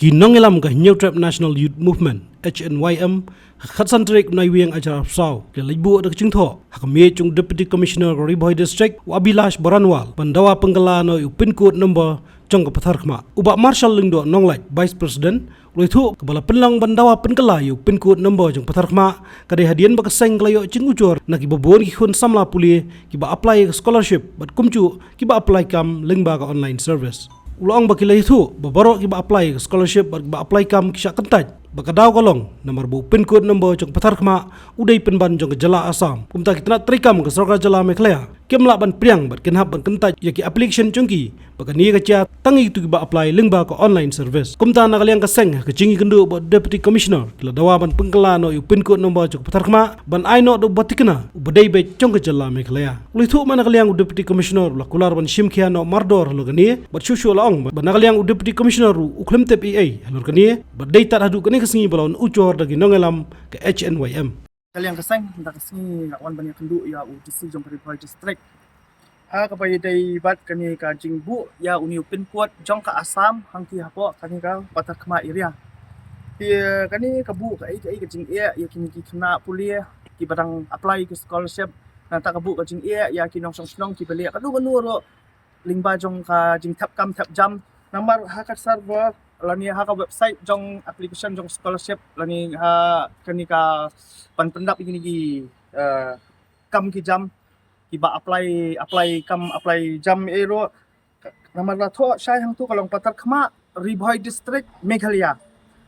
Kinongelam ka New Trap National Youth Movement HNYM khatsan trek nai wiang ajar sau ke libu ada kecingtho hakame chung Deputy Commissioner Riboy District Wabilash Baranwal pandawa penggala no pin code number chung ka pathar khma uba Marshal Lingdo Nonglai Vice President Loithu kebala penlang bandawa penkala yu pin code number jong pathar khma kadai hadian baka seng layo cingujor na ki bobon ki khun samla puli ki ba apply scholarship bat kumchu ki ba apply kam lingba ka online service ulang baki Loithu babaro ki ba apply scholarship bat ba apply kam ki syak kentaj bakadaw kolong nomor bu pin code number jong pathar khma udai penban jong jala Assam kumta kitna trikam ke sarkar jala Meghalaya kemla ban priang bat kenhap ban kentaj yaki application chungki bakani ka cha tangi tu ba apply lingba ko online service kumta na kaliang ka seng ka jingi kendu ba Deputy Commissioner kila dawa ban pengkala no yu pin code number jong pathar khma ban ai no do batikna ubadai be jong jala Meghalaya ulithu mana kaliang Deputy Commissioner la kular ban shimkhia no mardor logani bat shushu laong ban kaliang Deputy Commissioner ukhlem tep EA lorgani bat dai tar hadu kani singi balon ucor dagi nongelam ke HNYM kalian keseng hendak kesini lawan banyak kenduk ya UTC jong Riboy District kepada day bat kani ka jingbu ya uni pin code jong ka Assam hangki hapo kani ka pathar khma area kani kabu ka ai ka jing ya kini ki kena pulia ki badang apply ke scholarship na tak kabu ka jing ya ki nong song ki belia kadu ro lingba jong ka jing tap kam tap jam nomor hakat server lani ha ka website jong application jong scholarship lani ha kani ka pendap ini gi kam ki jam ki ba apply jam ero nomor la tho sai hang tu kalong pathar khma Riboy District Meghalaya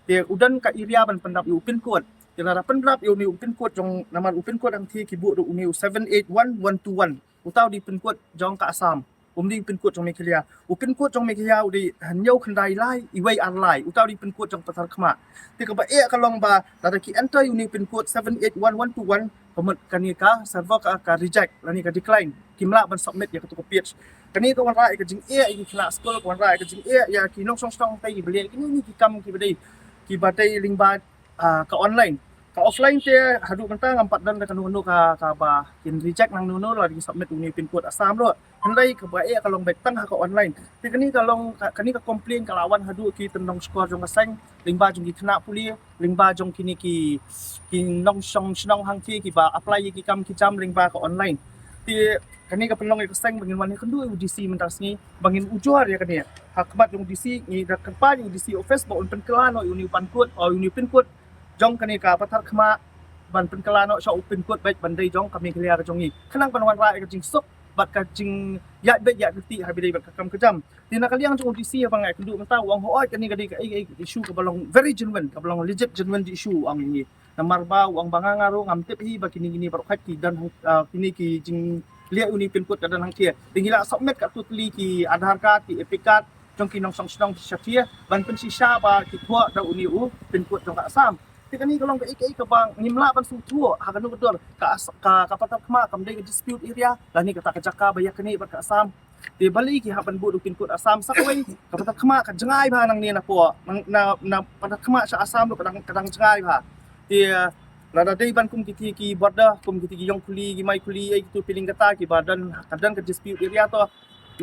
te udan ka area ban pendap yu pin code tiara pendap yu ni pin code jong nomor pin code ang thi ki bu uni 781121 utau di pin code jong ka Assam umding pin code jong Meghalaya pin code jong Meghalaya di hanyau khandai lai iwai online utau di pin code jong pathar khma ti ka ba kalong ba tada ki enter uni pin code 781121 pemet kani ka server ka reject lani ka decline kimla ban submit ya ka tu page kani ka wanra ka jing i kila school ka wanra ka jing ya ki nong song tai beli kini ni ki kam ki badai lingba ka online ka offline te hadu kanta ngampat dan ka nu ka ba kin reject nang nu la di submit uni pin code Assam lo handai ka ba kalong baik tang ka online ti kani ka complain ka lawan hadu ki tendong score jong ka seng lingba jong ki kena puli lingba jong kini ki nong song hang ki ba apply ki kam ki jam lingba ka online ti kani ka penlong ka seng bangin wan kendu UDC mentas ni bangin ujuar ya kani hakmat jong DC ni dak kepa UDC office ba un penkelano uni pan code o uni pin code jong kani ka pathar khma ban penkelano sha pin code baik bandai jong kami clear ka jong ni khanang panwan ra ka jing sok bat ka jing ya bet ya ti habidai bat ka kam ka jam tina kaliang jong UDC abang ai kendu mentau wang hooi kani kadi ka ai issue ka balong very genuine ka balong legit genuine issue ang ni namar ba wang bangangaro ngamtip hi ba kini baru khati dan kini ki jing lia uni pin code kadan hang kia tingila submit ka tutli ki Aadhaar card ki Epic card jong ki nong song syafia ban pen sisa ba ki thua da uni pin code jong ka Assam ti kani kalong ka ka bang ngimla ban su thua ha kanu betul ka pathar khma kam dai dispute area lani ka ta jaka ba ya kani ba ka Assam ti bali ki ha ban bu pin code Assam sakwai ka pathar khma ka jangai ba nang ni na po na pathar khma sa Assam lo kadang jangai ba ti lada dai ban kum kiti ki border kum kiti yong kuli gi mai kuli ai tu piling kata ki badan kadang ke dispute area to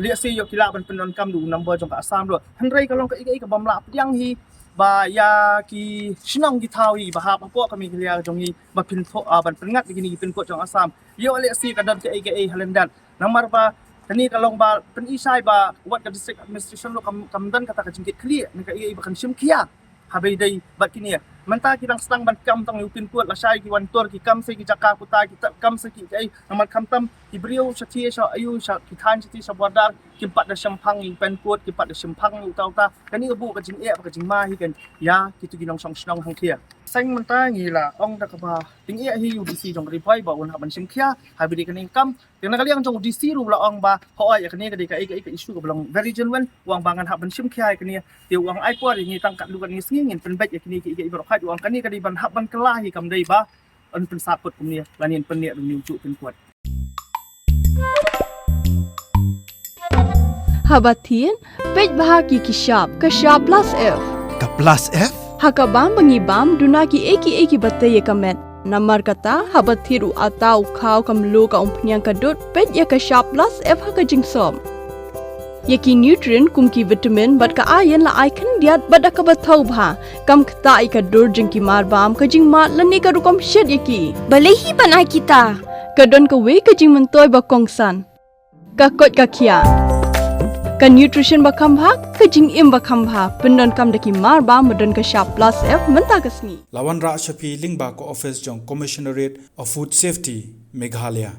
lihat si yo kila ban penon kam du number jong ka Assam lo handrai kalong ka ka bamla piang hi ba ya ki sinong gi thawi ba ha po kami klia jong hi ba pin tho ban pengat begini gi pin ko jong Assam yo lihat si kadang ke halendan namar ba kani kalong ba pen isai ba wat ka district administration lo kam dan kata ka jingkit clear ni ka ba kan sim kia habai dai bat kini manta kirang stang ban kam tang upin kuat la sai ki wan tor ki kam se ki jaka puta ki kam se ki ai namar kam tam ki brio satie sa ayu sa ki than satie sa bordar ki pat da sampang pen kuat ki pat da sampang utau ta kani bu ka jing ka jing ma hi kan ya ki tu ginong song snong hang kia sang manta ngila ong da ka ba ting hi UDC jong Riboy ba un haban sim kia habi kani kam tina kali ang jong UDC ru la ong ba ho ai kani ka ka issue ka belong very genuine wang bangan haban sim kia kani ti wang ai kwa ni tangkat lugan ni singin pen bet kani ki ibro uang kani kadi ban hab ban kelahi kam dai ba an pen saput kumnia lanin pen ne dum cu pen kuat habatin pej bahaki ki shop ka shop plus f Ka plus F? hakabam bangibam dunaki eki bataye kamet namar kata habathiru atau khau kam lo ka umpnyang ka dot pej ya ka shop plus f haka jingsom Yaki nutrient kumki vitamin bat ka iron la ai khan diat bada ka bathau bha kam khta ai ka dur jingki mar bam ka jing ma lani ka rukom shet yaki Balehi banai kita. ka don ka we ka jing mentoy ba kongsan ka kot ka khia ka nutrition ba kham bha ka jing im ba kham bha pendon kam daki mar ba modon ka sharp plus f menta kasni Lawan Ra Shafi Lingba ko office jong Commissionerate of Food Safety Meghalaya